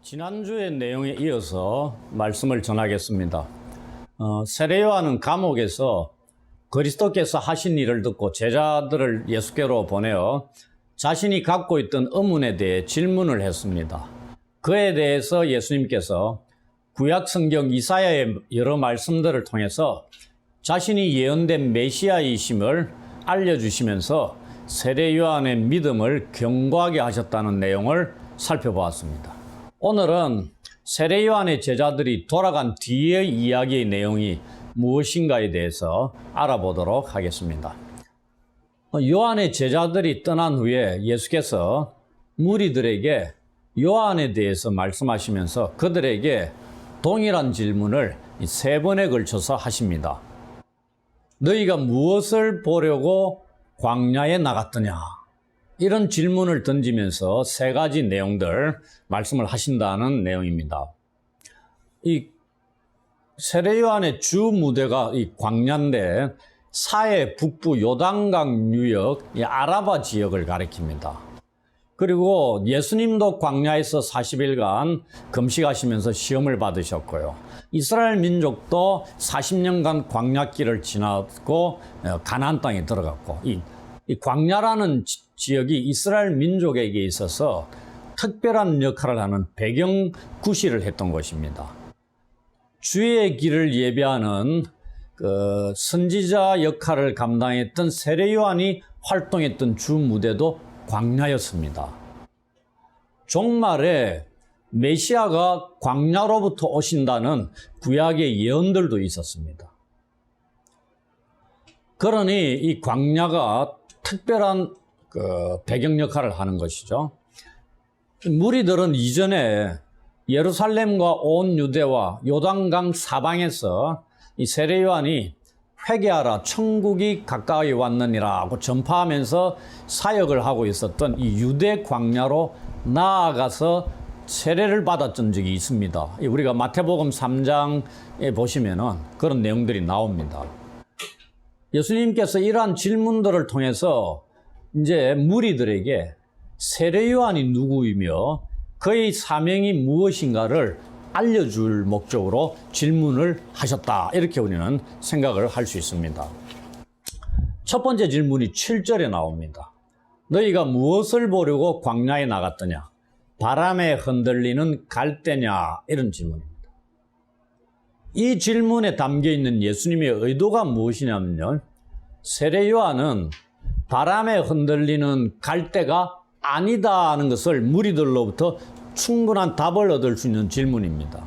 지난주의 내용에 이어서 말씀을 전하겠습니다. 세례요한은 감옥에서 그리스도께서 하신 일을 듣고 제자들을 예수께로 보내어 자신이 갖고 있던 의문에 대해 질문을 했습니다. 그에 대해서 예수님께서 구약 성경 이사야의 여러 말씀들을 통해서 자신이 예언된 메시아이심을 알려주시면서 세례요한의 믿음을 견고하게 하셨다는 내용을 살펴보았습니다. 오늘은 세례요한의 제자들이 돌아간 뒤의 이야기의 내용이 무엇인가에 대해서 알아보도록 하겠습니다. 요한의 제자들이 떠난 후에 예수께서 무리들에게 요한에 대해서 말씀하시면서 그들에게 동일한 질문을 3번에 걸쳐서 하십니다. 너희가 무엇을 보려고 광야에 나갔더냐? 이런 질문을 던지면서 3가지 내용들 말씀을 하신다는 내용입니다. 이 세례요한의 주 무대가 이 광야인데 사해 북부 요단강 유역 이 아라바 지역을 가리킵니다. 그리고 예수님도 광야에서 40일간 금식하시면서 시험을 받으셨고요. 이스라엘 민족도 40년간 광야길을 지나고 가나안 땅에 들어갔고 이 광야라는 지역이 이스라엘 민족에게 있어서 특별한 역할을 하는 배경 구실을 했던 것입니다. 주의 길을 예배하는 그 선지자 역할을 감당했던 세례요한이 활동했던 주 무대도 광야였습니다. 종말에 메시아가 광야로부터 오신다는 구약의 예언들도 있었습니다. 그러니 이 광야가 특별한 그 배경 역할을 하는 것이죠. 무리들은 이전에 예루살렘과 온 유대와 요단강 사방에서 이 세례요한이 회개하라 천국이 가까이 왔느니라고 전파하면서 사역을 하고 있었던 이 유대 광야로 나아가서 세례를 받았던 적이 있습니다. 우리가 마태복음 3장에 보시면은 그런 내용들이 나옵니다. 예수님께서 이러한 질문들을 통해서 이제 무리들에게 세례요한이 누구이며 그의 사명이 무엇인가를 알려줄 목적으로 질문을 하셨다. 이렇게 우리는 생각을 할 수 있습니다. 첫 번째 질문이 7절에 나옵니다. 너희가 무엇을 보려고 광야에 나갔더냐? 바람에 흔들리는 갈대냐? 이런 질문입니다. 이 질문에 담겨 있는 예수님의 의도가 무엇이냐면요. 세례요한은 바람에 흔들리는 갈대가 아니다 하는 것을 무리들로부터 충분한 답을 얻을 수 있는 질문입니다.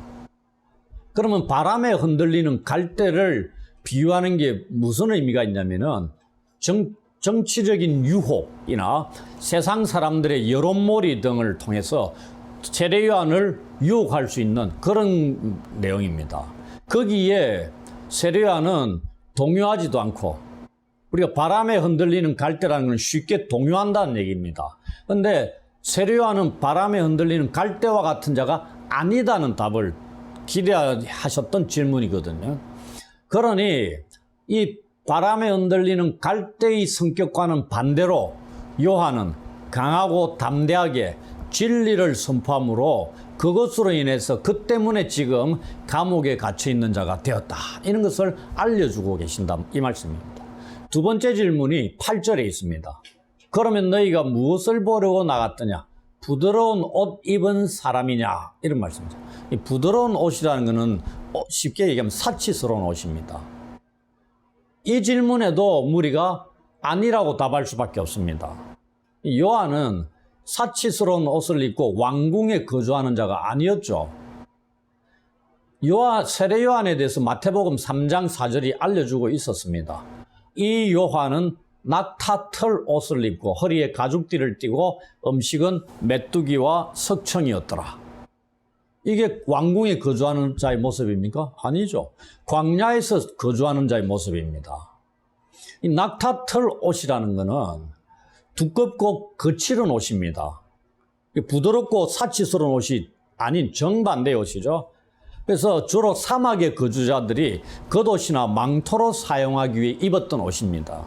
그러면 바람에 흔들리는 갈대를 비유하는 게 무슨 의미가 있냐면은 정치적인 유혹이나 세상 사람들의 여론몰이 등을 통해서 세례요한을 유혹할 수 있는 그런 내용입니다. 거기에 세례요한은 동요하지도 않고 우리가 바람에 흔들리는 갈대라는 건 쉽게 동요한다는 얘기입니다. 그런데 세례요한은 바람에 흔들리는 갈대와 같은 자가 아니다는 답을 기대하셨던 질문이거든요. 그러니 이 바람에 흔들리는 갈대의 성격과는 반대로 요한은 강하고 담대하게 진리를 선포함으로 그것으로 인해서 그 때문에 지금 감옥에 갇혀 있는 자가 되었다. 이런 것을 알려주고 계신다. 이 말씀입니다. 두 번째 질문이 8절에 있습니다. 그러면 너희가 무엇을 보려고 나갔더냐? 부드러운 옷 입은 사람이냐? 이런 말씀이죠. 이 부드러운 옷이라는 것은 쉽게 얘기하면 사치스러운 옷입니다. 이 질문에도 무리가 아니라고 답할 수밖에 없습니다. 요한은 사치스러운 옷을 입고 왕궁에 거주하는 자가 아니었죠. 세례요한에 대해서 마태복음 3장 4절이 알려주고 있었습니다. 이 요한은 낙타털 옷을 입고 허리에 가죽띠를 띠고 음식은 메뚜기와 석청이었더라. 이게 왕궁에 거주하는 자의 모습입니까? 아니죠. 광야에서 거주하는 자의 모습입니다. 이 낙타털 옷이라는 것은 두껍고 거칠은 옷입니다. 부드럽고 사치스러운 옷이 아닌 정반대의 옷이죠. 그래서 주로 사막의 거주자들이 겉옷이나 망토로 사용하기 위해 입었던 옷입니다.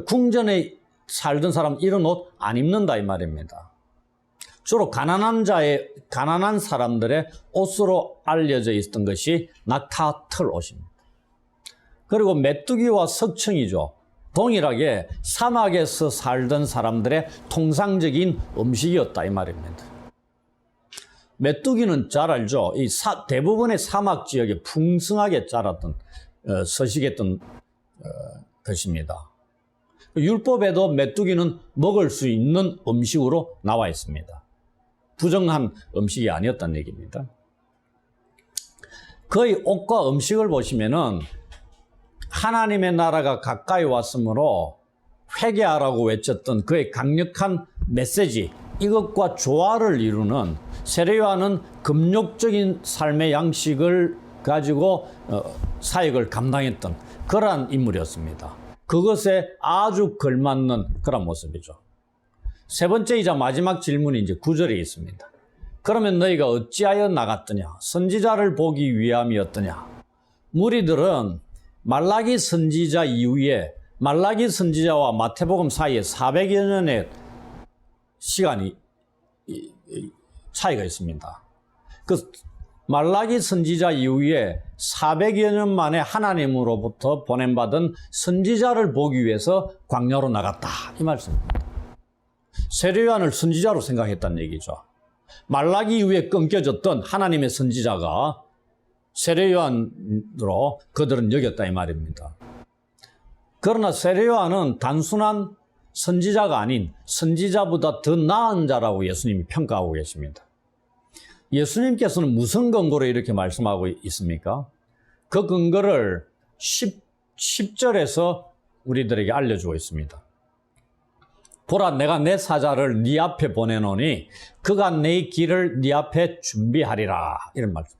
궁전에 살던 사람 이런 옷 안 입는다 이 말입니다. 주로 가난한 자의 가난한 사람들의 옷으로 알려져 있었던 것이 낙타털 옷입니다. 그리고 메뚜기와 석청이죠. 동일하게 사막에서 살던 사람들의 통상적인 음식이었다 이 말입니다. 메뚜기는 잘 알죠. 대부분의 사막 지역에 풍성하게 자랐던 서식했던 것입니다. 율법에도 메뚜기는 먹을 수 있는 음식으로 나와 있습니다. 부정한 음식이 아니었다는 얘기입니다. 그의 옷과 음식을 보시면은 하나님의 나라가 가까이 왔으므로 회개하라고 외쳤던 그의 강력한 메시지, 이것과 조화를 이루는, 세례요한은 금욕적인 삶의 양식을 가지고 사역을 감당했던 그러한 인물이었습니다. 그것에 아주 걸맞는 그런 모습이죠. 세 번째이자 마지막 질문이 이제 9절에 있습니다. 그러면 너희가 어찌하여 나갔더냐? 선지자를 보기 위함이었더냐? 무리들은 말라기 선지자 이후에 말라기 선지자와 마태복음 사이에 400여 년의 시간이 차이가 있습니다. 그 말라기 선지자 이후에 400여 년 만에 하나님으로부터 보냄받은 선지자를 보기 위해서 광야로 나갔다 이 말씀입니다. 세례요한을 선지자로 생각했다는 얘기죠. 말라기 이후에 끊겨졌던 하나님의 선지자가 세례요한으로 그들은 여겼다 이 말입니다. 그러나 세례요한은 단순한 선지자가 아닌 선지자보다 더 나은 자라고 예수님이 평가하고 계십니다. 예수님께서는 무슨 근거로 이렇게 말씀하고 있습니까? 그 근거를 10절에서 우리들에게 알려주고 있습니다. 보라, 내가 내 사자를 네 앞에 보내노니 그가 내 길을 네 앞에 준비하리라. 이런 말씀.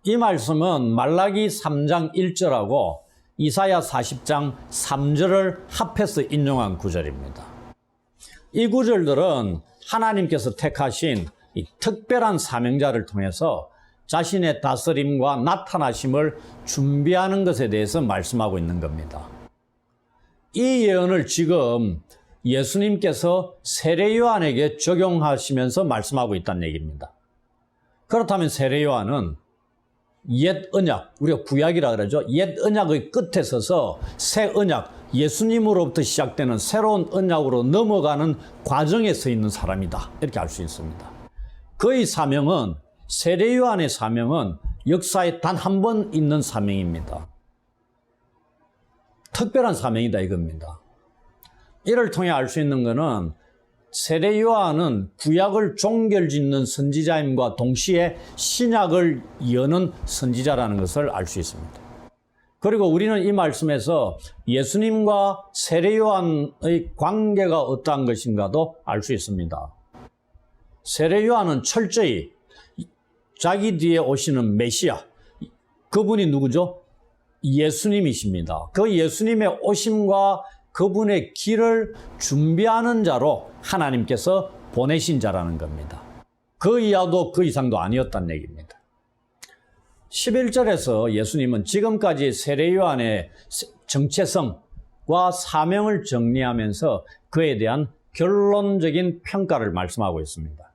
이 말씀은 말라기 3장 1절하고 이사야 40장 3절을 합해서 인용한 구절입니다. 이 구절들은 하나님께서 택하신 이 특별한 사명자를 통해서 자신의 다스림과 나타나심을 준비하는 것에 대해서 말씀하고 있는 겁니다. 이 예언을 지금 예수님께서 세례요한에게 적용하시면서 말씀하고 있다는 얘기입니다. 그렇다면 세례요한은 옛 언약, 우리가 구약이라 그러죠. 옛 언약의 끝에 서서 새 언약, 예수님으로부터 시작되는 새로운 언약으로 넘어가는 과정에 서 있는 사람이다. 이렇게 알 수 있습니다. 그의 사명은, 세례요한의 사명은 역사에 단 한 번 있는 사명입니다. 특별한 사명이다 이겁니다. 이를 통해 알 수 있는 것은 세례요한은 구약을 종결짓는 선지자임과 동시에 신약을 여는 선지자라는 것을 알 수 있습니다. 그리고 우리는 이 말씀에서 예수님과 세례요한의 관계가 어떠한 것인가도 알 수 있습니다. 세례요한은 철저히 자기 뒤에 오시는 메시아, 그분이 누구죠? 예수님이십니다. 그 예수님의 오심과 그분의 길을 준비하는 자로 하나님께서 보내신 자라는 겁니다. 그 이하도 그 이상도 아니었다는 얘기입니다. 11절에서 예수님은 지금까지 세례요한의 정체성과 사명을 정리하면서 그에 대한 결론적인 평가를 말씀하고 있습니다.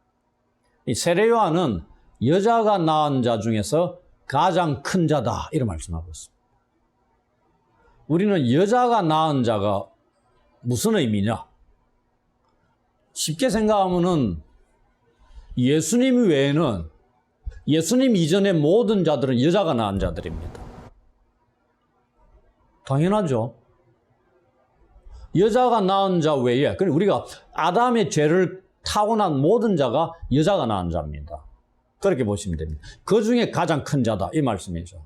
이 세례요한은 여자가 낳은 자 중에서 가장 큰 자다 이런 말씀하고 있습니다. 우리는 여자가 낳은 자가 무슨 의미냐? 쉽게 생각하면은 예수님 외에는, 예수님 이전의 모든 자들은 여자가 낳은 자들입니다. 당연하죠. 여자가 낳은 자 외에, 그러니까 우리가 아담의 죄를 타고난 모든 자가 여자가 낳은 자입니다. 그렇게 보시면 됩니다. 그 중에 가장 큰 자다 이 말씀이죠.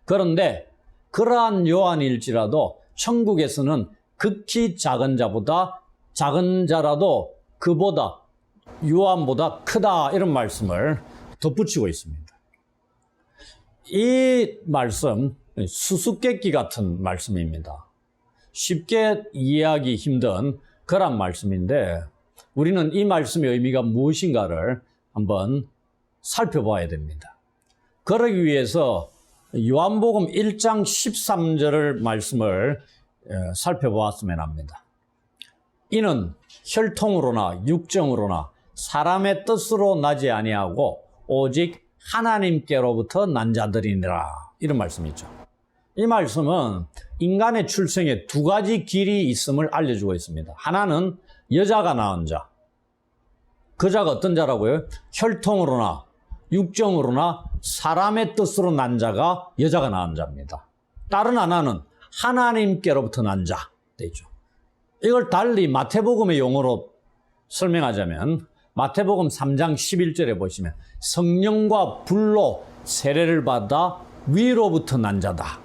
그런데 그러한 요한일지라도 천국에서는 극히 작은 자보다, 작은 자라도 그보다, 요한보다 크다 이런 말씀을 덧붙이고 있습니다. 이 말씀 수수께끼 같은 말씀입니다. 쉽게 이해하기 힘든 그런 말씀인데 우리는 이 말씀의 의미가 무엇인가를 한번 살펴봐야 됩니다. 그러기 위해서 요한복음 1장 13절을 말씀을 살펴보았으면 합니다. 이는 혈통으로나 육정으로나 사람의 뜻으로 나지 아니하고 오직 하나님께로부터 난 자들이니라. 이런 말씀이죠. 이 말씀은 인간의 출생에 두 가지 길이 있음을 알려주고 있습니다. 하나는 여자가 낳은 자. 그 자가 어떤 자라고요? 혈통으로나 육정으로나 사람의 뜻으로 난 자가 여자가 낳은 자입니다. 다른 하나는 하나님께로부터 난 자 되죠. 이걸 달리 마태복음의 용어로 설명하자면 마태복음 3장 11절에 보시면 성령과 불로 세례를 받아 위로부터 난 자다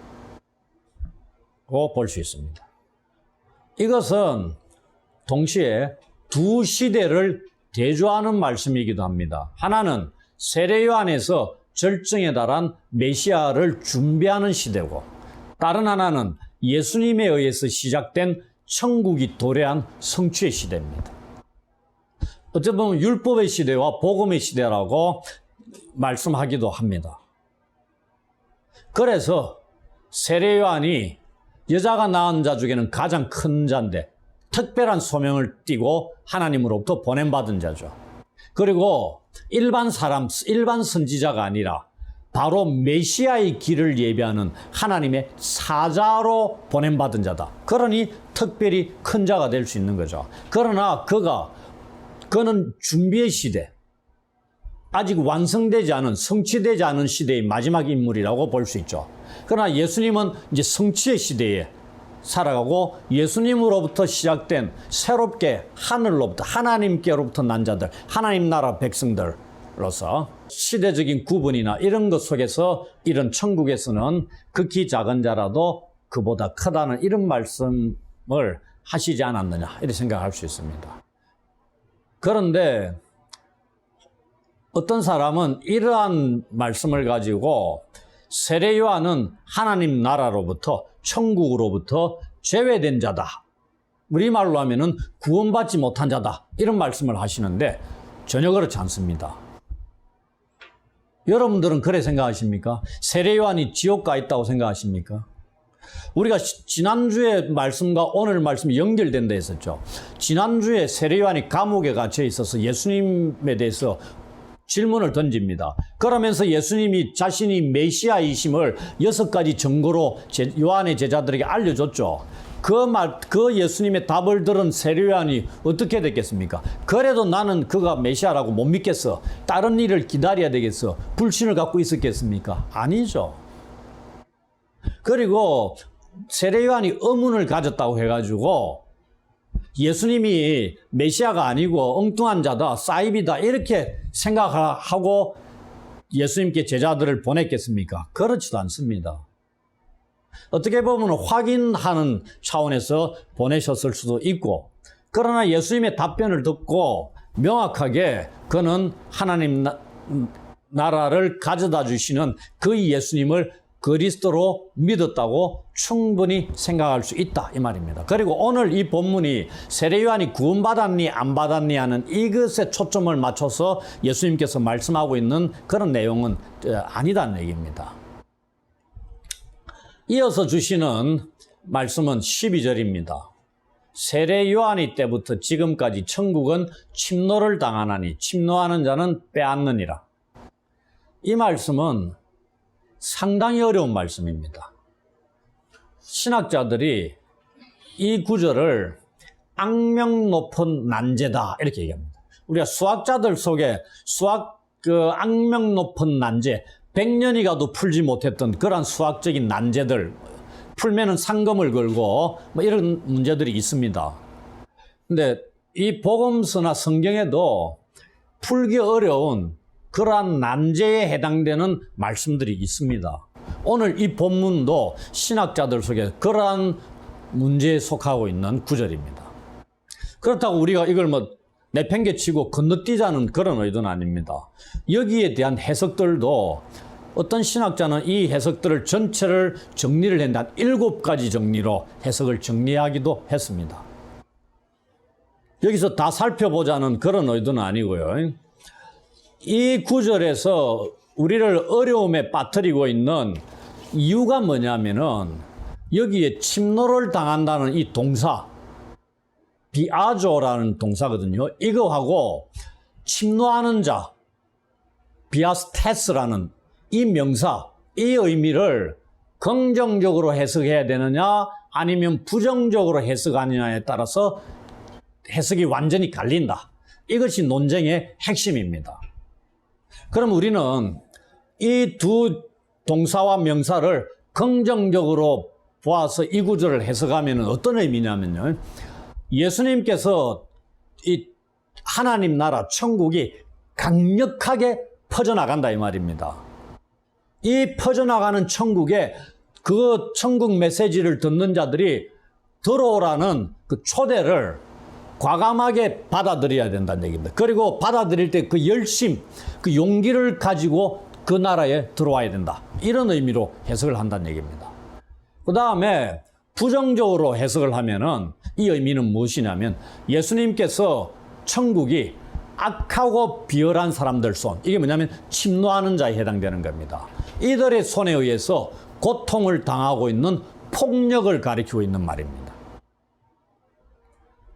고 볼 수 있습니다. 이것은 동시에 두 시대를 대조하는 말씀이기도 합니다. 하나는 세례 요한에서 절정에 달한 메시아를 준비하는 시대고, 다른 하나는 예수님에 의해서 시작된 천국이 도래한 성취의 시대입니다. 어찌 보면 율법의 시대와 복음의 시대라고 말씀하기도 합니다. 그래서 세례 요한이 여자가 낳은 자 중에는 가장 큰 자인데 특별한 소명을 띠고 하나님으로부터 보냄받은 자죠. 그리고 일반 사람, 일반 선지자가 아니라 바로 메시아의 길을 예비하는 하나님의 사자로 보냄받은 자다. 그러니 특별히 큰 자가 될 수 있는 거죠. 그러나 그는 준비의 시대, 아직 완성되지 않은, 성취되지 않은 시대의 마지막 인물이라고 볼 수 있죠. 그러나 예수님은 이제 성취의 시대에 살아가고 예수님으로부터 시작된 새롭게 하늘로부터, 하나님께로부터 난 자들, 하나님 나라 백성들로서 시대적인 구분이나 이런 것 속에서 이런 천국에서는 극히 작은 자라도 그보다 크다는 이런 말씀을 하시지 않았느냐, 이렇게 생각할 수 있습니다. 그런데 어떤 사람은 이러한 말씀을 가지고 세례 요한은 하나님 나라로부터, 천국으로부터 제외된 자다, 우리말로 하면은 구원받지 못한 자다, 이런 말씀을 하시는데 전혀 그렇지 않습니다. 여러분들은 그래 생각하십니까? 세례 요한이 지옥 가 있다고 생각하십니까? 우리가 지난주에 말씀과 오늘 말씀이 연결된다 했었죠. 지난주에 세례 요한이 감옥에 갇혀 있어서 예수님에 대해서 질문을 던집니다. 그러면서 예수님이 자신이 메시아이심을 6가지 증거로 요한의 제자들에게 알려줬죠. 그 예수님의 답을 들은 세례 요한이 어떻게 됐겠습니까? 그래도 나는 그가 메시아라고 못 믿겠어, 다른 일을 기다려야 되겠어, 불신을 갖고 있었겠습니까? 아니죠. 그리고 세례 요한이 의문을 가졌다고 해가지고 예수님이 메시아가 아니고 엉뚱한 자다, 사이비다, 이렇게 생각하고 예수님께 제자들을 보냈겠습니까? 그렇지도 않습니다. 어떻게 보면 확인하는 차원에서 보내셨을 수도 있고, 그러나 예수님의 답변을 듣고 명확하게 그는 하나님 나라를 가져다 주시는 그 예수님을 그리스도로 믿었다고 충분히 생각할 수 있다, 이 말입니다. 그리고 오늘 이 본문이 세례 요한이 구원받았니 안 받았니 하는 이것에 초점을 맞춰서 예수님께서 말씀하고 있는 그런 내용은 아니다는 얘기입니다. 이어서 주시는 말씀은 12절입니다. 세례 요한이 때부터 지금까지 천국은 침노를 당하나니 침노하는 자는 빼앗느니라. 이 말씀은 상당히 어려운 말씀입니다. 신학자들이 이 구절을 악명 높은 난제다, 이렇게 얘기합니다. 우리가 수학자들 속에 악명 높은 난제, 100년이 가도 풀지 못했던 그러한 수학적인 난제들, 풀면은 상금을 걸고 뭐 이런 문제들이 있습니다. 근데 이 복음서나 성경에도 풀기 어려운 그러한 난제에 해당되는 말씀들이 있습니다. 오늘 이 본문도 신학자들 속에 그러한 문제에 속하고 있는 구절입니다. 그렇다고 우리가 이걸 내팽개치고 건너뛰자는 그런 의도는 아닙니다. 여기에 대한 해석들도 어떤 신학자는 이 해석들을 전체를 정리를 했는데 7가지 정리로 해석을 정리하기도 했습니다. 여기서 다 살펴보자는 그런 의도는 아니고요. 이 구절에서 우리를 어려움에 빠뜨리고 있는 이유가 뭐냐면은 여기에 침노를 당한다는 이 동사, 비아조라는 동사거든요. 이거하고 침노하는 자, 비아스테스라는 이 명사, 이 의미를 긍정적으로 해석해야 되느냐 아니면 부정적으로 해석하느냐에 따라서 해석이 완전히 갈린다. 이것이 논쟁의 핵심입니다. 그럼 우리는 이 두 동사와 명사를 긍정적으로 보아서 이 구절을 해석하면 어떤 의미냐면요. 예수님께서 이 하나님 나라 천국이 강력하게 퍼져나간다 이 말입니다. 이 퍼져나가는 천국에 그 천국 메시지를 듣는 자들이 들어오라는 그 초대를 과감하게 받아들여야 된다는 얘기입니다. 그리고 받아들일 때 그 열심, 그 용기를 가지고 그 나라에 들어와야 된다. 이런 의미로 해석을 한다는 얘기입니다. 그 다음에 부정적으로 해석을 하면은 이 의미는 무엇이냐면 예수님께서 천국이 악하고 비열한 사람들 손, 이게 뭐냐면 침노하는 자에 해당되는 겁니다. 이들의 손에 의해서 고통을 당하고 있는 폭력을 가리키고 있는 말입니다.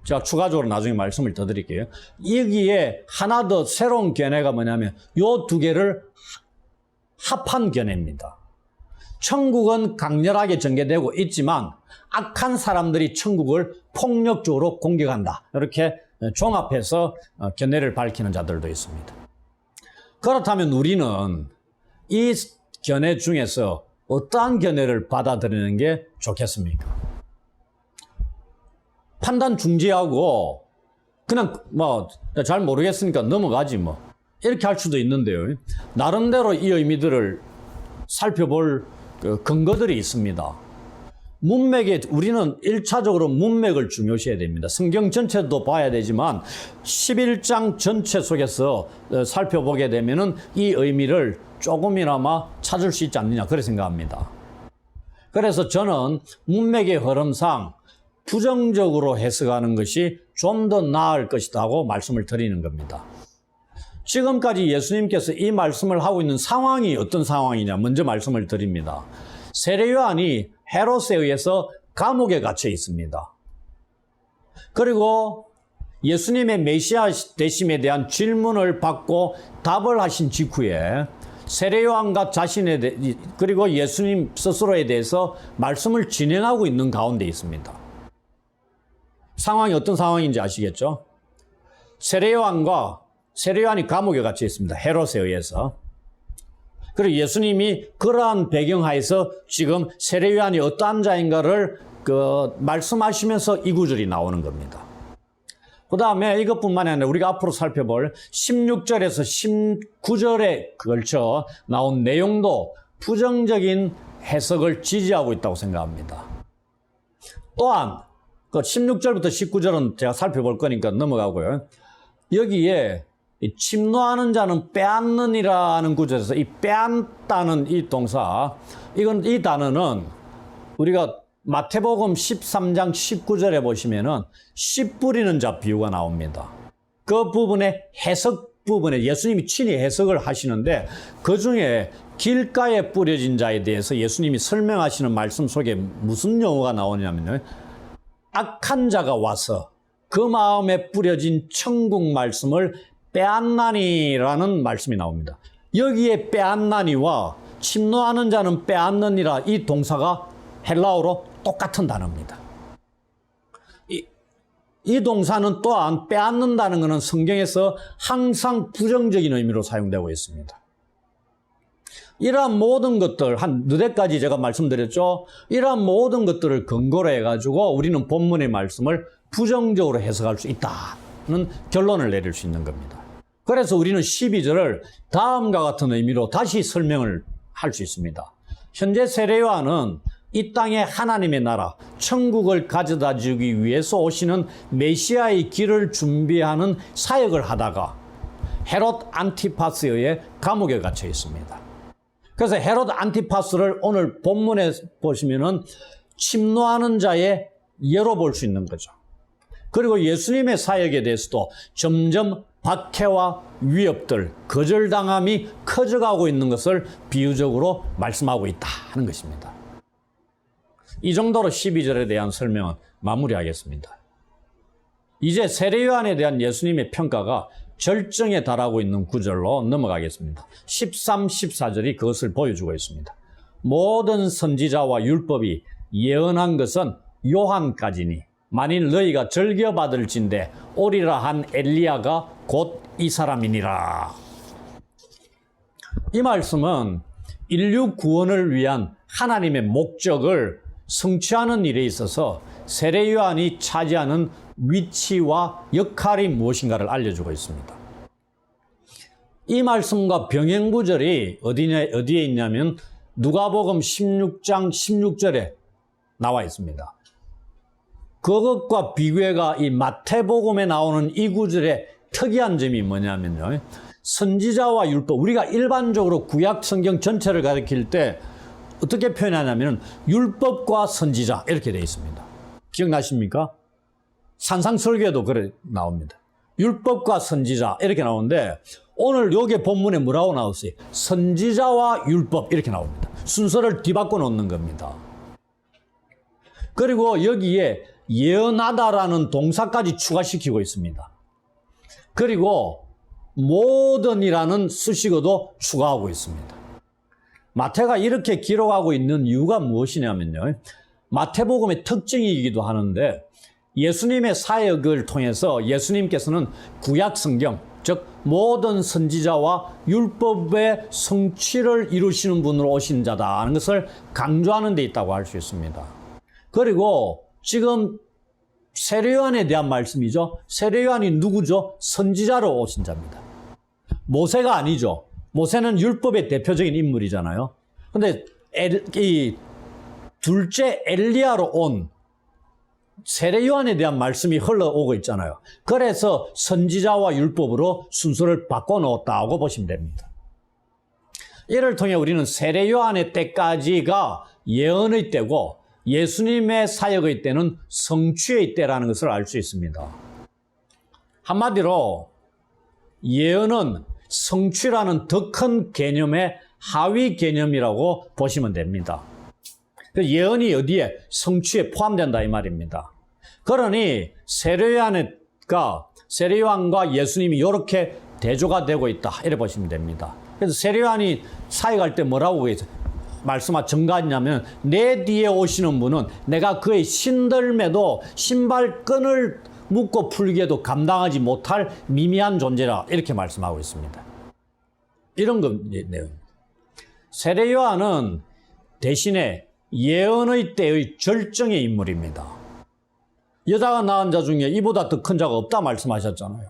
제가 추가적으로 나중에 말씀을 더 드릴게요. 여기에 하나 더 새로운 견해가 뭐냐면 요 두 개를 합한 견해입니다. 천국은 강렬하게 전개되고 있지만 악한 사람들이 천국을 폭력적으로 공격한다. 이렇게 종합해서 견해를 밝히는 자들도 있습니다. 그렇다면 우리는 이 견해 중에서 어떠한 견해를 받아들이는 게 좋겠습니까? 판단 중지하고 그냥 잘 모르겠으니까 넘어가지 이렇게 할 수도 있는데요. 나름대로 이 의미들을 살펴볼 근거들이 있습니다. 문맥에 우리는 1차적으로 문맥을 중요시해야 됩니다. 성경 전체도 봐야 되지만 11장 전체 속에서 살펴보게 되면은 이 의미를 조금이나마 찾을 수 있지 않느냐 그렇게 생각합니다. 그래서 저는 문맥의 흐름상 부정적으로 해석하는 것이 좀 더 나을 것이다 하고 말씀을 드리는 겁니다. 지금까지 예수님께서 이 말씀을 하고 있는 상황이 어떤 상황이냐 먼저 말씀을 드립니다. 세례 요한이 헤롯에 의해서 감옥에 갇혀 있습니다. 그리고 예수님의 메시아 되심에 대한 질문을 받고 답을 하신 직후에 세례 요한과 그리고 예수님 스스로에 대해서 말씀을 진행하고 있는 가운데 있습니다. 상황이 어떤 상황인지 아시겠죠? 세례 요한이 감옥에 갇혀 있습니다. 헤롯에 의해서. 그리고 예수님이 그러한 배경하에서 지금 세례 요한이 어떠한 자인가를 말씀하시면서 이 구절이 나오는 겁니다. 그 다음에 이것뿐만이 아니라 우리가 앞으로 살펴볼 16절에서 19절에 걸쳐 나온 내용도 부정적인 해석을 지지하고 있다고 생각합니다. 또한 16절부터 19절은 제가 살펴볼 거니까 넘어가고요. 여기에 침노하는 자는 빼앗느니라는 구절에서 이 빼앗다는 이 동사, 이 단어는 우리가 마태복음 13장 19절에 보시면은 씨 뿌리는 자 비유가 나옵니다. 그 부분의 해석 부분에 예수님이 친히 해석을 하시는데 그 중에 길가에 뿌려진 자에 대해서 예수님이 설명하시는 말씀 속에 무슨 용어가 나오냐면요. 악한 자가 와서 그 마음에 뿌려진 천국 말씀을 빼앗나니라는 말씀이 나옵니다. 여기에 빼앗나니와 침노하는 자는 빼앗느니라 이 동사가 헬라어로 똑같은 단어입니다. 이 동사는 또한 빼앗는다는 것은 성경에서 항상 부정적인 의미로 사용되고 있습니다. 이러한 모든 것들, 한 너댓 가지 제가 말씀드렸죠. 이러한 모든 것들을 근거로 해가지고 우리는 본문의 말씀을 부정적으로 해석할 수 있다는 결론을 내릴 수 있는 겁니다. 그래서 우리는 12절을 다음과 같은 의미로 다시 설명을 할 수 있습니다. 현재 세례 요한은 이 땅에 하나님의 나라, 천국을 가져다 주기 위해서 오시는 메시아의 길을 준비하는 사역을 하다가 헤롯 안티파스에 의해 감옥에 갇혀 있습니다. 그래서 헤롯 안티파스를 오늘 본문에 보시면은 침노하는 자의 예로 볼 수 있는 거죠. 그리고 예수님의 사역에 대해서도 점점 박해와 위협들, 거절당함이 커져가고 있는 것을 비유적으로 말씀하고 있다 하는 것입니다. 이 정도로 12절에 대한 설명은 마무리하겠습니다. 이제 세례 요한에 대한 예수님의 평가가 절정에 달하고 있는 구절로 넘어가겠습니다. 13, 14절이 그것을 보여주고 있습니다. 모든 선지자와 율법이 예언한 것은 요한까지니 만일 너희가 즐겨받을진대 오리라 한 엘리야가 곧 이 사람이니라. 이 말씀은 인류 구원을 위한 하나님의 목적을 성취하는 일에 있어서 세례 요한이 차지하는 위치와 역할이 무엇인가를 알려주고 있습니다. 이 말씀과 병행 구절이 어디에 있냐면 누가복음 16장 16절에 나와 있습니다. 그것과 비교해가 이 마태복음에 나오는 이 구절의 특이한 점이 뭐냐면요. 선지자와 율법, 우리가 일반적으로 구약 성경 전체를 가리킬 때 어떻게 표현하냐면 율법과 선지자 이렇게 되어 있습니다. 기억나십니까? 산상설교에도 그래 나옵니다. 율법과 선지자 이렇게 나오는데 오늘 여기 본문에 뭐라고 나왔어요? 선지자와 율법 이렇게 나옵니다. 순서를 뒤바꿔 놓는 겁니다. 그리고 여기에 예언하다라는 동사까지 추가시키고 있습니다. 그리고 모든이라는 수식어도 추가하고 있습니다. 마태가 이렇게 기록하고 있는 이유가 무엇이냐면요. 마태복음의 특징이기도 하는데 예수님의 사역을 통해서 예수님께서는 구약 성경, 즉 모든 선지자와 율법의 성취를 이루시는 분으로 오신 자다 하는 것을 강조하는 데 있다고 할 수 있습니다. 그리고 지금 세례 요한에 대한 말씀이죠. 세례 요한이 누구죠? 선지자로 오신 자입니다. 모세가 아니죠. 모세는 율법의 대표적인 인물이잖아요. 근데 이 둘째 엘리야로 온 세례 요한에 대한 말씀이 흘러오고 있잖아요. 그래서 선지자와 율법으로 순서를 바꿔놓았다고 보시면 됩니다. 이를 통해 우리는 세례 요한의 때까지가 예언의 때고 예수님의 사역의 때는 성취의 때라는 것을 알 수 있습니다. 한마디로 예언은 성취라는 더 큰 개념의 하위 개념이라고 보시면 됩니다. 예언이 어디에? 성취에 포함된다 이 말입니다. 그러니 세례 요한과 예수님이 이렇게 대조가 되고 있다 이렇게 보시면 됩니다. 그래서 세례 요한이 사역할 때 뭐라고 증가했냐면 내 뒤에 오시는 분은 내가 그의 신들매도 신발끈을 묶고 풀기에도 감당하지 못할 미미한 존재라 이렇게 말씀하고 있습니다. 이런 내용입니다. 세례 요한은 대신에 예언의 때의 절정의 인물입니다. 여자가 낳은 자 중에 이보다 더 큰 자가 없다 말씀하셨잖아요.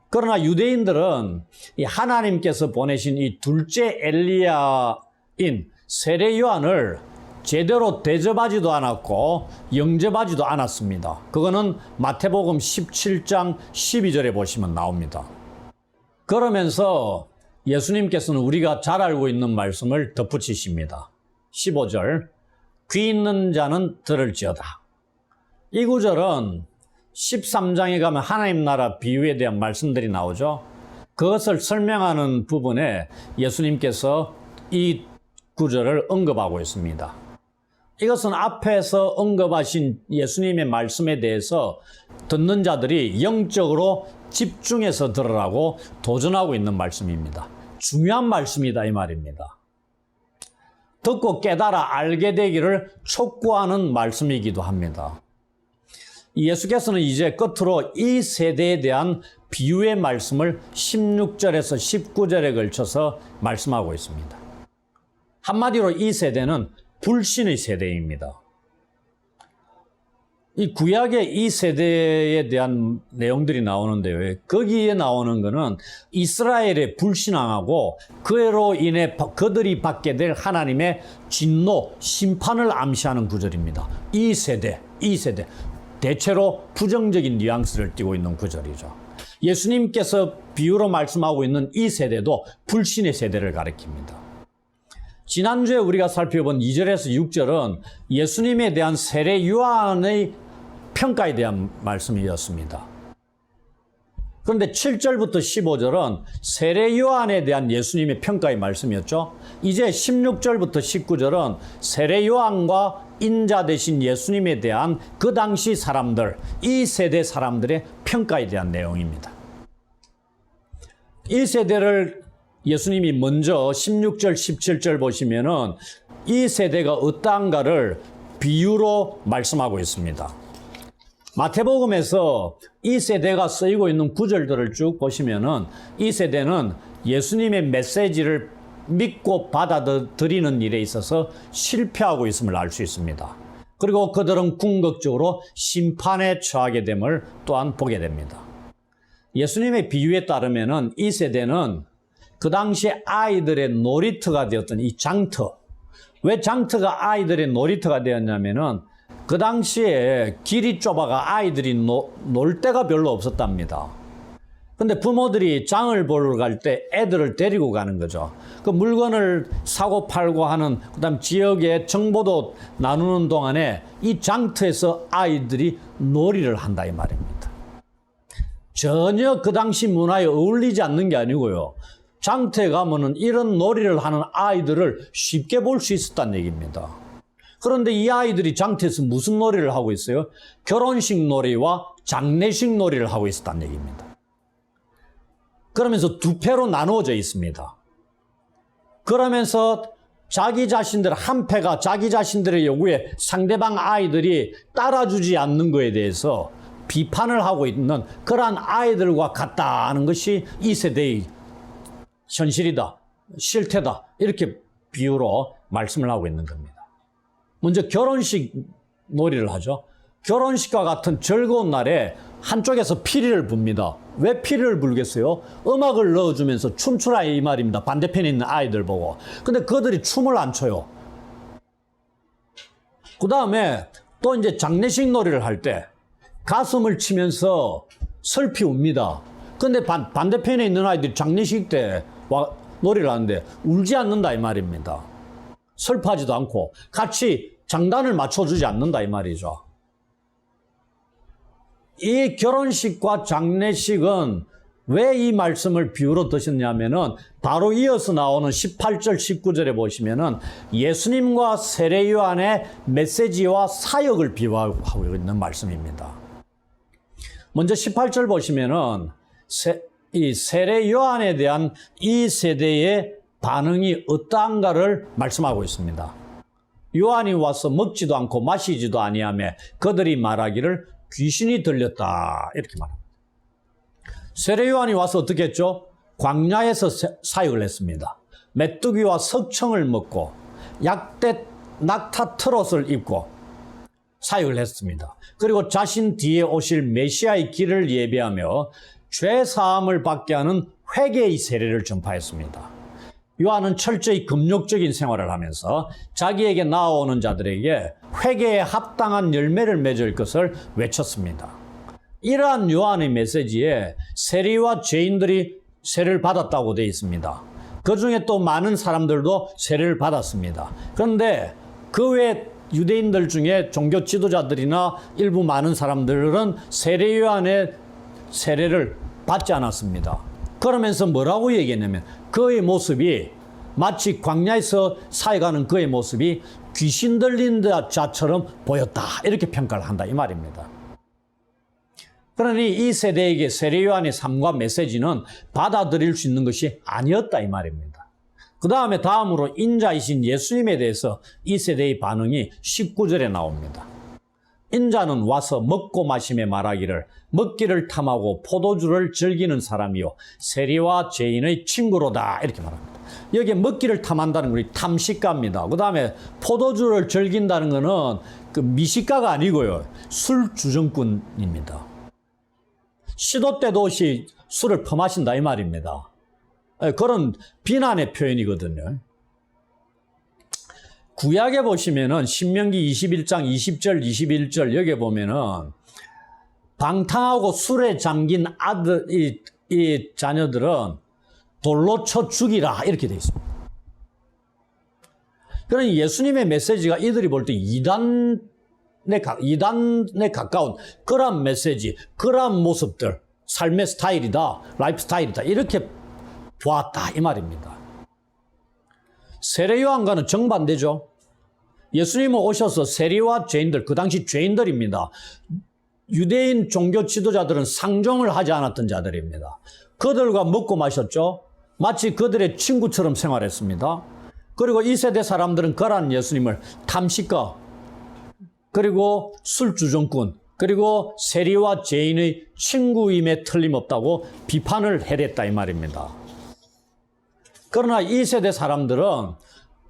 그러나 유대인들은 이 하나님께서 보내신 이 둘째 엘리야인 세례 요한을 제대로 대접하지도 않았고 영접하지도 않았습니다. 그거는 마태복음 17장 12절에 보시면 나옵니다. 그러면서 예수님께서는 우리가 잘 알고 있는 말씀을 덧붙이십니다. 15절, 귀 있는 자는 들을지어다. 이 구절은 13장에 가면 하나님 나라 비유에 대한 말씀들이 나오죠. 그것을 설명하는 부분에 예수님께서 이 구절을 언급하고 있습니다. 이것은 앞에서 언급하신 예수님의 말씀에 대해서 듣는 자들이 영적으로 집중해서 들으라고 도전하고 있는 말씀입니다. 중요한 말씀이다 이 말입니다. 듣고 깨달아 알게 되기를 촉구하는 말씀이기도 합니다. 예수께서는 이제 끝으로 이 세대에 대한 비유의 말씀을 16절에서 19절에 걸쳐서 말씀하고 있습니다. 한마디로 이 세대는 불신의 세대입니다. 이 구약의 이 세대에 대한 내용들이 나오는데요. 거기에 나오는 것은 이스라엘에 불신앙하고 그로 인해 그들이 받게 될 하나님의 진노, 심판을 암시하는 구절입니다. 이 세대. 대체로 부정적인 뉘앙스를 띠고 있는 구절이죠. 예수님께서 비유로 말씀하고 있는 이 세대도 불신의 세대를 가리킵니다. 지난주에 우리가 살펴본 2절에서 6절은 예수님에 대한 세례 요한의 평가에 대한 말씀이었습니다. 그런데 7절부터 15절은 세례 요한에 대한 예수님의 평가의 말씀이었죠. 이제 16절부터 19절은 세례 요한과 인자 되신 예수님에 대한 그 당시 사람들, 이 세대 사람들의 평가에 대한 내용입니다. 이 세대를 예수님이 먼저 16절, 17절 보시면은 이 세대가 어떠한가를 비유로 말씀하고 있습니다. 마태복음에서 이 세대가 쓰이고 있는 구절들을 쭉 보시면은 이 세대는 예수님의 메시지를 믿고 받아들이는 일에 있어서 실패하고 있음을 알 수 있습니다. 그리고 그들은 궁극적으로 심판에 처하게 됨을 또한 보게 됩니다. 예수님의 비유에 따르면은 이 세대는 그 당시에 아이들의 놀이터가 되었던 이 장터. 왜 장터가 아이들의 놀이터가 되었냐면은 그 당시에 길이 좁아가 아이들이 놀 데가 별로 없었답니다. 근데 부모들이 장을 보러 갈 때 애들을 데리고 가는 거죠. 그 물건을 사고 팔고 하는, 그 다음 지역의 정보도 나누는 동안에 이 장터에서 아이들이 놀이를 한다 이 말입니다. 전혀 그 당시 문화에 어울리지 않는 게 아니고요. 장터에 가면은 이런 놀이를 하는 아이들을 쉽게 볼 수 있었다는 얘기입니다. 그런데 이 아이들이 장터에서 무슨 놀이를 하고 있어요? 결혼식 놀이와 장례식 놀이를 하고 있었다는 얘기입니다. 그러면서 두 패로 나누어져 있습니다. 그러면서 자기 자신들, 한 패가 자기 자신들의 요구에 상대방 아이들이 따라주지 않는 것에 대해서 비판을 하고 있는 그러한 아이들과 같다는 것이 이 세대의 현실이다, 실태다, 이렇게 비유로 말씀을 하고 있는 겁니다. 먼저 결혼식 놀이를 하죠. 결혼식과 같은 즐거운 날에 한쪽에서 피리를 붑니다. 왜 피리를 불겠어요? 음악을 넣어주면서 춤추라 이 말입니다. 반대편에 있는 아이들 보고. 근데 그들이 춤을 안 춰요. 그 다음에 또 이제 장례식 놀이를 할 때 가슴을 치면서 슬피 웁니다. 근데 반대편에 있는 아이들이 장례식 때 놀이를 하는데 울지 않는다 이 말입니다. 슬퍼하지도 않고 같이 장단을 맞춰주지 않는다 이 말이죠. 이 결혼식과 장례식은 왜 이 말씀을 비유로 드셨냐면은 바로 이어서 나오는 18절 19절에 보시면은 예수님과 세례 요한의 메시지와 사역을 비유하고 있는 말씀입니다. 먼저 18절 보시면은 이 세례 요한에 대한 이 세대의 반응이 어떠한가를 말씀하고 있습니다. 요한이 와서 먹지도 않고 마시지도 아니하며 그들이 말하기를 귀신이 들렸다 이렇게 말합니다. 세례 요한이 와서 어떻게 했죠? 광야에서 사역을 했습니다. 메뚜기와 석청을 먹고 약대 낙타 트롯을 입고 사역을 했습니다. 그리고 자신 뒤에 오실 메시아의 길을 예배하며 죄 사함을 받게 하는 회개의 세례를 전파했습니다. 요한은 철저히 금욕적인 생활을 하면서 자기에게 나아오는 자들에게 회개에 합당한 열매를 맺을 것을 외쳤습니다. 이러한 요한의 메시지에 세리와 죄인들이 세례를 받았다고 되어 있습니다. 그 중에 또 많은 사람들도 세례를 받았습니다. 그런데 그 외 유대인들 중에 종교 지도자들이나 일부 많은 사람들은 세례 요한의 세례를 받지 않았습니다. 그러면서 뭐라고 얘기했냐면 그의 모습이 마치 광야에서 사역하는 그의 모습이 귀신 들린 자처럼 보였다 이렇게 평가를 한다 이 말입니다. 그러니 이 세대에게 세례 요한의 삶과 메시지는 받아들일 수 있는 것이 아니었다 이 말입니다. 그 다음에 다음으로 인자이신 예수님에 대해서 이 세대의 반응이 19절에 나옵니다. 인자는 와서 먹고 마시며 말하기를 먹기를 탐하고 포도주를 즐기는 사람이요 세리와 죄인의 친구로다 이렇게 말합니다. 여기에 먹기를 탐한다는 것이 탐식가입니다. 그 다음에 포도주를 즐긴다는 것은 그 미식가가 아니고요 술 주정꾼입니다. 시도 때도 없이 술을 퍼마신다 이 말입니다. 그런 비난의 표현이거든요. 구약에 보시면은 신명기 21장 20절 21절 여기 보면은 방탕하고 술에 잠긴 아들 이 자녀들은 돌로 쳐 죽이라 이렇게 되어 있습니다. 그러니 예수님의 메시지가 이들이 볼 때 이단에 가까운 그런 메시지, 그런 모습들, 삶의 스타일이다, 라이프 스타일이다 이렇게 보았다 이 말입니다. 세례 요한과는 정반대죠. 예수님은 오셔서 세리와 죄인들, 그 당시 죄인들입니다. 유대인 종교 지도자들은 상종을 하지 않았던 자들입니다. 그들과 먹고 마셨죠. 마치 그들의 친구처럼 생활했습니다. 그리고 이 세대 사람들은 거란 예수님을 탐식가, 그리고 술주정꾼, 그리고 세리와 죄인의 친구임에 틀림없다고 비판을 해댔다 이 말입니다. 그러나 이 세대 사람들은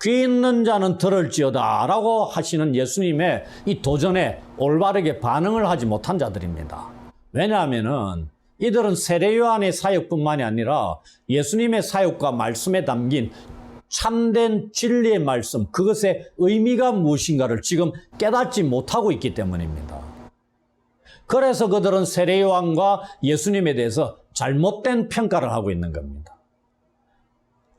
귀 있는 자는 들을지어다 라고 하시는 예수님의 이 도전에 올바르게 반응을 하지 못한 자들입니다. 왜냐하면은 이들은 세례 요한의 사역뿐만이 아니라 예수님의 사역과 말씀에 담긴 참된 진리의 말씀, 그것의 의미가 무엇인가를 지금 깨닫지 못하고 있기 때문입니다. 그래서 그들은 세례 요한과 예수님에 대해서 잘못된 평가를 하고 있는 겁니다.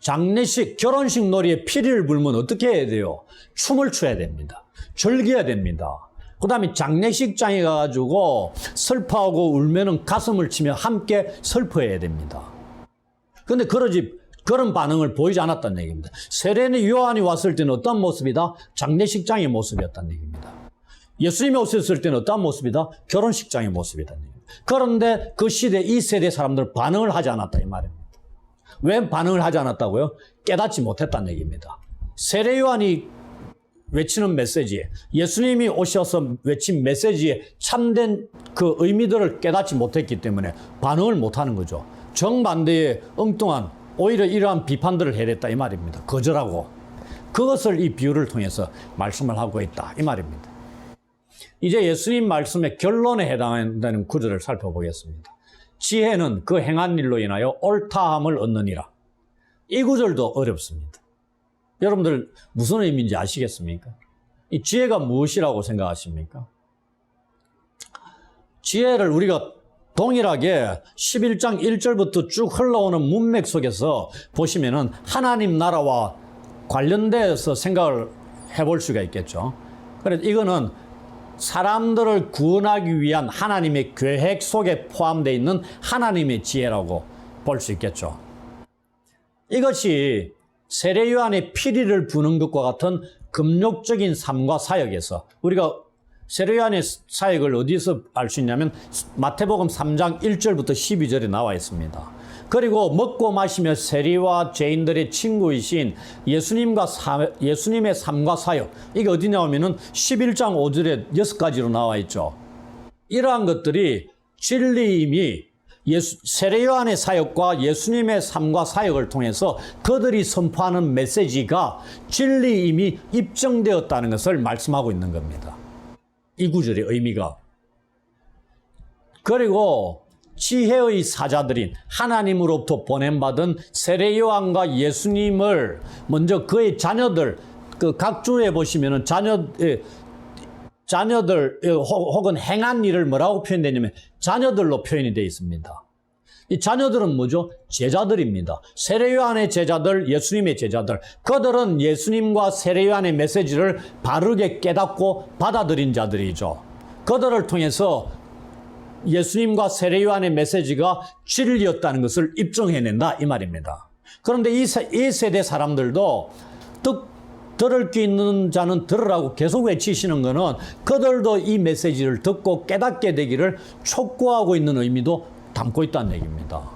장례식, 결혼식 놀이에 피리를 불면 어떻게 해야 돼요? 춤을 춰야 됩니다. 즐겨야 됩니다. 그 다음에 장례식장에 가가지고 슬퍼하고 울면은 가슴을 치며 함께 슬퍼해야 됩니다. 근데 그런 반응을 보이지 않았다는 얘기입니다. 세례 요한이 왔을 때는 어떤 모습이다? 장례식장의 모습이었다는 얘기입니다. 예수님이 오셨을 때는 어떤 모습이다? 결혼식장의 모습이었다는 얘기입니다. 그런데 그 시대, 이 세대 사람들은 반응을 하지 않았다 이 말입니다. 왜 반응을 하지 않았다고요? 깨닫지 못했다는 얘기입니다. 세례 요한이 외치는 메시지, 예수님이 오셔서 외친 메시지의 참된 그 의미들을 깨닫지 못했기 때문에 반응을 못하는 거죠. 정반대의 엉뚱한, 오히려 이러한 비판들을 해댔다 이 말입니다. 거절하고. 그것을 이 비유를 통해서 말씀을 하고 있다 이 말입니다. 이제 예수님 말씀의 결론에 해당하는 구절을 살펴보겠습니다. 지혜는 그 행한 일로 인하여 옳다함을 얻느니라. 이 구절도 어렵습니다. 여러분들 무슨 의미인지 아시겠습니까? 이 지혜가 무엇이라고 생각하십니까? 지혜를 우리가 동일하게 11장 1절부터 쭉 흘러오는 문맥 속에서 보시면은 하나님 나라와 관련돼서 생각을 해볼 수가 있겠죠. 그래서 이거는 사람들을 구원하기 위한 하나님의 계획 속에 포함되어 있는 하나님의 지혜라고 볼 수 있겠죠. 이것이 세례 요한의 피리를 부는 것과 같은 금욕적인 삶과 사역에서, 우리가 세례 요한의 사역을 어디서 알 수 있냐면 마태복음 3장 1절부터 12절에 나와 있습니다. 그리고 먹고 마시며 세리와 죄인들의 친구이신 예수님의 삶과 사역, 이게 어디 나오면은 11장 5절에 6가지로 나와 있죠. 이러한 것들이 진리임이 세례 요한의 사역과 예수님의 삶과 사역을 통해서 그들이 선포하는 메시지가 진리임이 입증되었다는 것을 말씀하고 있는 겁니다. 이 구절의 의미가. 그리고 지혜의 사자들인 하나님으로부터 보냄받은 세례 요한과 예수님을 먼저 그의 자녀들, 그 각주에 보시면은 자녀들 혹은 행한 일을 뭐라고 표현되냐면 자녀들로 표현이 되어 있습니다. 이 자녀들은 뭐죠? 제자들입니다. 세례 요한의 제자들, 예수님의 제자들. 그들은 예수님과 세례 요한의 메시지를 바르게 깨닫고 받아들인 자들이죠. 그들을 통해서 예수님과 세례 요한의 메시지가 진리였다는 것을 입증해낸다 이 말입니다. 그런데 이 세대 사람들도 들을 귀 있는 자는 들으라고 계속 외치시는 것은 그들도 이 메시지를 듣고 깨닫게 되기를 촉구하고 있는 의미도 담고 있다는 얘기입니다.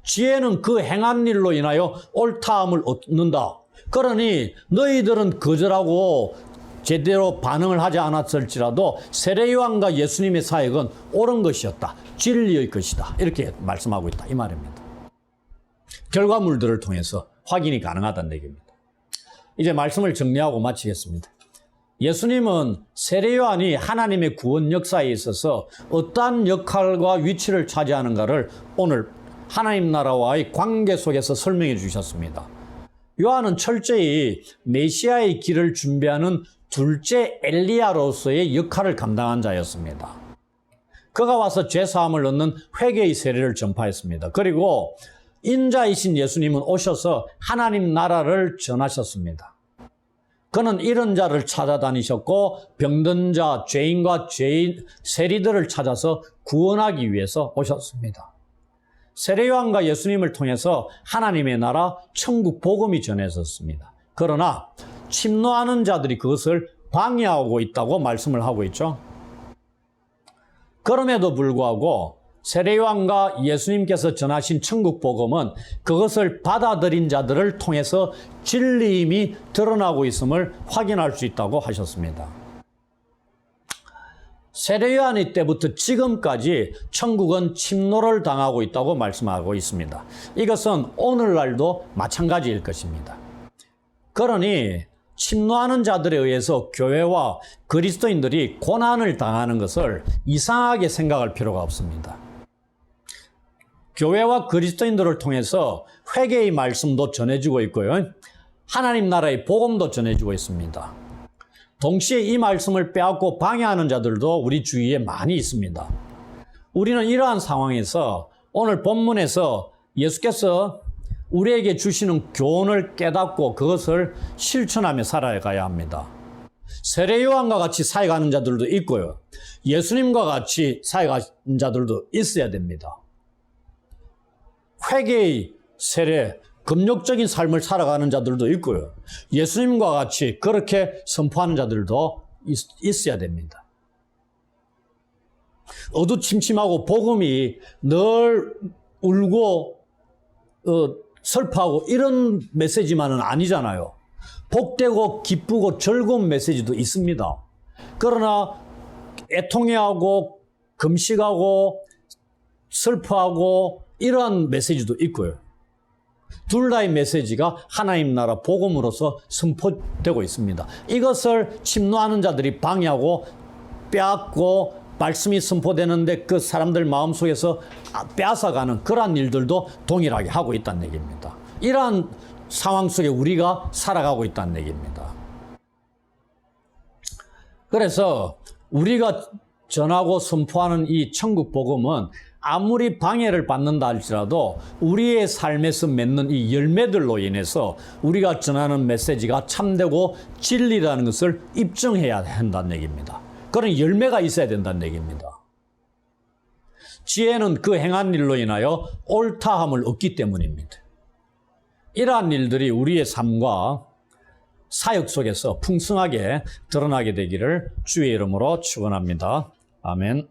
지혜는 그 행한 일로 인하여 옳다함을 얻는다. 그러니 너희들은 거절하고 제대로 반응을 하지 않았을지라도 세례 요한과 예수님의 사역은 옳은 것이었다. 진리의 것이다. 이렇게 말씀하고 있다. 이 말입니다. 결과물들을 통해서 확인이 가능하다는 얘기입니다. 이제 말씀을 정리하고 마치겠습니다. 예수님은 세례 요한이 하나님의 구원 역사에 있어서 어떠한 역할과 위치를 차지하는가를 오늘 하나님 나라와의 관계 속에서 설명해 주셨습니다. 요한은 철저히 메시아의 길을 준비하는 둘째 엘리야로서의 역할을 감당한 자였습니다. 그가 와서 죄사함을 얻는 회개의 세례를 전파했습니다. 그리고 인자이신 예수님은 오셔서 하나님 나라를 전하셨습니다. 그는 이런 자를 찾아다니셨고 병든 자, 죄인과 세리들을 찾아서 구원하기 위해서 오셨습니다. 세례 요한과 예수님을 통해서 하나님의 나라, 천국 복음이 전해졌습니다. 그러나 침노하는 자들이 그것을 방해하고 있다고 말씀을 하고 있죠. 그럼에도 불구하고 세례요한과 예수님께서 전하신 천국 복음은 그것을 받아들인 자들을 통해서 진리임이 드러나고 있음을 확인할 수 있다고 하셨습니다. 세례요한이 때부터 지금까지 천국은 침노를 당하고 있다고 말씀하고 있습니다. 이것은 오늘날도 마찬가지일 것입니다. 그러니 침노하는 자들에 의해서 교회와 그리스도인들이 고난을 당하는 것을 이상하게 생각할 필요가 없습니다. 교회와 그리스도인들을 통해서 회개의 말씀도 전해지고 있고요. 하나님 나라의 복음도 전해지고 있습니다. 동시에 이 말씀을 빼앗고 방해하는 자들도 우리 주위에 많이 있습니다. 우리는 이러한 상황에서 오늘 본문에서 예수께서 우리에게 주시는 교훈을 깨닫고 그것을 실천하며 살아가야 합니다. 세례요한과 같이 살아가는 자들도 있고요. 예수님과 같이 살아가는 자들도 있어야 됩니다. 회개의 세례, 금욕적인 삶을 살아가는 자들도 있고요. 예수님과 같이 그렇게 선포하는 자들도 있어야 됩니다. 어두침침하고 복음이 늘 울고 슬퍼하고 이런 메시지만은 아니잖아요. 복되고 기쁘고 즐거운 메시지도 있습니다. 그러나 애통해하고 금식하고 슬퍼하고 이러한 메시지도 있고요. 둘 다의 메시지가 하나님 나라 복음으로서 선포되고 있습니다. 이것을 침노하는 자들이 방해하고 빼앗고 말씀이 선포되는데 그 사람들 마음속에서 빼앗아가는 그러한 일들도 동일하게 하고 있다는 얘기입니다. 이러한 상황 속에 우리가 살아가고 있다는 얘기입니다. 그래서 우리가 전하고 선포하는 이 천국 복음은 아무리 방해를 받는다 할지라도 우리의 삶에서 맺는 이 열매들로 인해서 우리가 전하는 메시지가 참되고 진리라는 것을 입증해야 한다는 얘기입니다. 그런 열매가 있어야 된다는 얘기입니다. 지혜는 그 행한 일로 인하여 옳다함을 얻기 때문입니다. 이러한 일들이 우리의 삶과 사역 속에서 풍성하게 드러나게 되기를 주의 이름으로 축원합니다. 아멘.